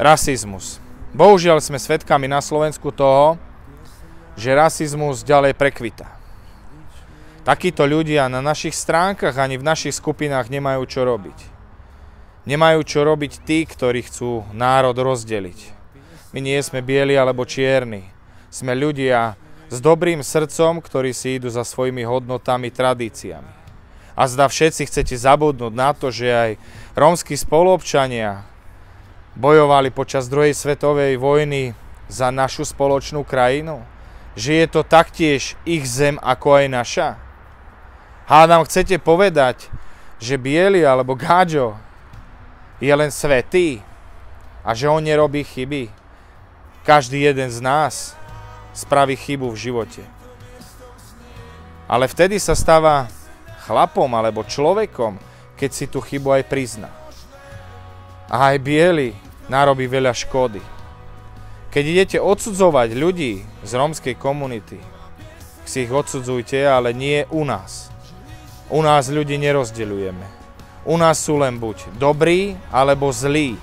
Rasizmus. Bohužiaľ sme svedkami na Slovensku toho, že rasizmus ďalej prekvita. Takíto ľudia na našich stránkach ani v našich skupinách nemajú čo robiť. Nemajú čo robiť tí, ktorí chcú národ rozdeliť. My nie sme bieli alebo čierni. Sme ľudia s dobrým srdcom, ktorí si idú za svojimi hodnotami, tradíciami. A zdá všetci chcete zabudnúť na to, že aj rómski spoluobčania bojovali počas druhej svetovej vojny za našu spoločnú krajinu? Že je to taktiež ich zem ako aj naša? Hádam, chcete povedať, že biely alebo gáďo je len svätý a že on nerobí chyby? Každý jeden z nás spraví chybu v živote. Ale vtedy sa stáva chlapom alebo človekom, keď si tú chybu aj prizná. A aj biely narobí veľa škody. Keď idete odsudzovať ľudí z rómskej komunity, si ich odsudzujte, ale nie u nás. U nás ľudí nerozdeľujeme. U nás sú len buď dobrí, alebo zlí.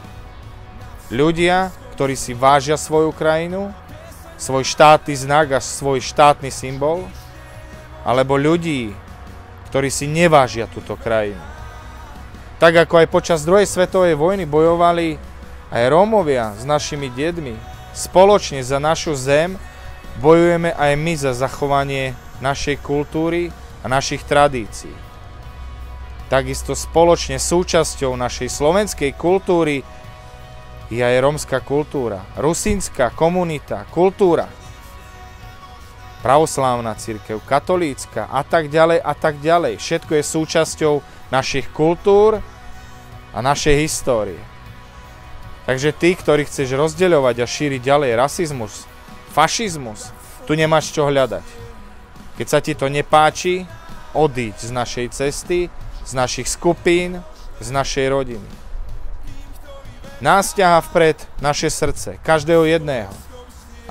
Ľudia, ktorí si vážia svoju krajinu, svoj štátny znak a svoj štátny symbol, alebo ľudí, ktorí si nevážia túto krajinu. Tak ako aj počas druhej svetovej vojny bojovali aj Rómovia s našimi dedmi, spoločne za našu zem bojujeme aj my za zachovanie našej kultúry a našich tradícií. Takisto spoločne súčasťou našej slovenskej kultúry je aj rómska kultúra, rusínska komunita, kultúra, pravoslávna cirkev, katolícka a tak ďalej a tak ďalej. Všetko je súčasťou našich kultúr a našej histórie. Takže ty, ktorý chceš rozdeľovať a šíriť ďalej rasizmus, fašizmus, tu nemáš čo hľadať. Keď sa ti to nepáči, odíď z našej cesty, z našich skupín, z našej rodiny. Nás ťahá vpred naše srdce, každého jedného.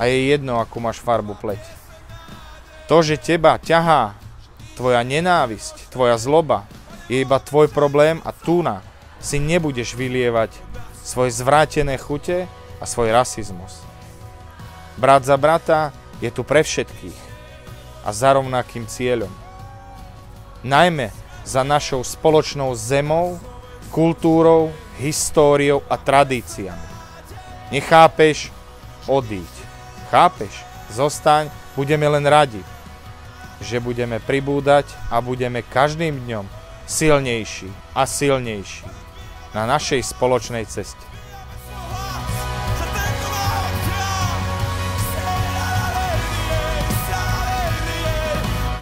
A je jedno, akú máš farbu pleti. To, že teba ťahá tvoja nenávisť, tvoja zloba, je iba tvoj problém a túna si nebudeš vylievať svoje zvrátené chute a svoj rasizmus. Brat za brata je tu pre všetkých a za rovnakým cieľom. Najmä za našou spoločnou zemou, kultúrou, históriou a tradíciami. Nechápeš? Odíď. Chápeš? Zostaň, budeme len radi, že budeme pribúdať a budeme každým dňom silnejší a silnejší na našej spoločnej ceste.